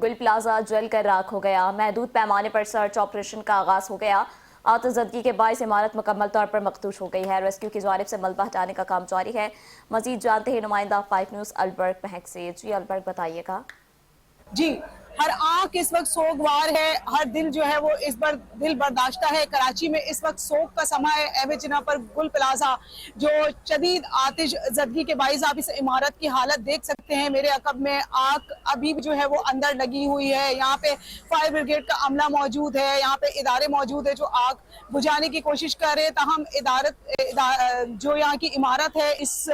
گل plaza جل کر راکھ ہو گیا۔ محدود پیمانے پر سرچ آپریشن کا آغاز ہو گیا۔ آتش زدگی کے باعث عمارت مکمل طور پر مخدوش ہو گئی ہے۔ ریسکیو کی جانب سے ملبہ ہٹانے کا کام جاری ہے۔ مزید جانتے ہیں نمائندہ 5 نیوز البرگ مہک سے۔ جی البرگ بتائیے گا۔ جی، ہر آنکھ اس وقت سوگوار ہے، ہر دل جو ہے وہ اس پر دل برداشتہ ہے۔ کراچی میں اس وقت سوگ کا سماں ہے۔ ایم جناح پر گل پلازا جو شدید آتش زدگی کے باعث آپ اس عمارت کی حالت دیکھ سکتے ہیں۔ میرے عقب میں آگ ابھی بھی جو ہے وہ اندر لگی ہوئی ہے۔ یہاں پہ فائر بریگیڈ کا عملہ موجود ہے، یہاں پہ ادارے موجود ہیں جو آگ بجھانے کی کوشش کر رہے ہیں، تاہم جو یہاں کی عمارت ہے اس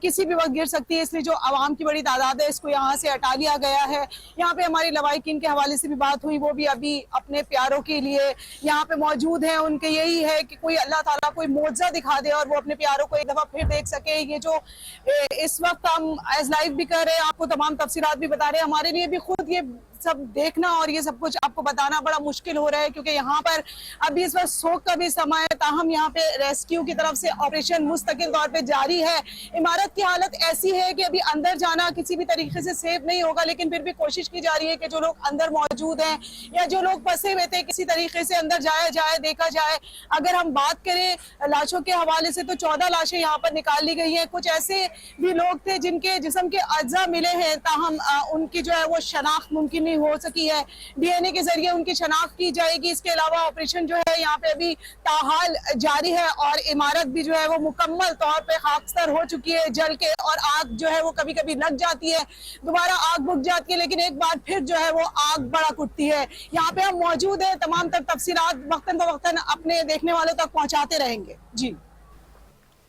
کسی بھی وقت گر سکتی ہے، اس لیے جو عوام کی بڑی تعداد ہے اس کو یہاں سے ہٹا لیا گیا ہے۔ یہاں پہ ہماری لواحقین کے حوالے سے بھی بات ہوئی، وہ بھی ابھی اپنے پیاروں کے لیے یہاں پہ موجود ہیں۔ ان کے یہی ہے کہ کوئی اللہ تعالیٰ کوئی معجزہ دکھا دے اور وہ اپنے پیاروں کو ایک دفعہ پھر دیکھ سکے۔ یہ جو اس وقت ہم ایز لائیو بھی کر رہے ہیں، آپ کو تمام تفصیلات بھی بتا رہے ہیں، ہمارے لیے بھی خود یہ سب دیکھنا اور یہ سب کچھ آپ کو بتانا بڑا مشکل ہو رہا ہے، کیونکہ یہاں پر ابھی اس وقت سوگ کا بھی سماں ہے، تاہم یہاں پہ ریسکیو کی طرف سے آپریشن مستقل طور پہ جاری ہے۔ عمارت کی حالت ایسی ہے کہ ابھی اندر جانا کسی بھی طریقے سے سیف نہیں ہوگا، لیکن پھر بھی کوشش کی جا رہی ہے کہ جو لوگ اندر موجود ہیں یا جو لوگ پھنسے ہوئے تھے کسی طریقے سے اندر جایا جائے، دیکھا جائے۔ اگر ہم بات کریں لاشوں کے حوالے سے تو 14 لاشیں یہاں پر نکال لی گئی ہیں۔ کچھ ایسے بھی لوگ تھے جن کے جسم کے اجزاء ملے ہیں، تاہم ان کی جو ہے وہ شناخت ممکن نہیں ہو سکی ہے۔ ڈی این اے کے ذریعے ان کی شناخت کی جائے گی۔ اس کے علاوہ آپریشن جو ہے یہاں پہ ابھی تاحال جاری ہے، اور عمارت بھی جو ہے وہ مکمل طور پہ خاکستر ہو چکی ہے جل کے، اور آگ جو ہے وہ کبھی کبھی لگ جاتی ہے، دوبارہ آگ بجھ جاتی ہے، لیکن ایک بار پھر جو ہے وہ آگ بڑک اٹھتی ہے۔ یہاں پہ ہم موجود ہیں، تمام تر تفصیلات وقتاً فوقتاً اپنے دیکھنے والوں تک پہنچاتے رہیں گے۔ جی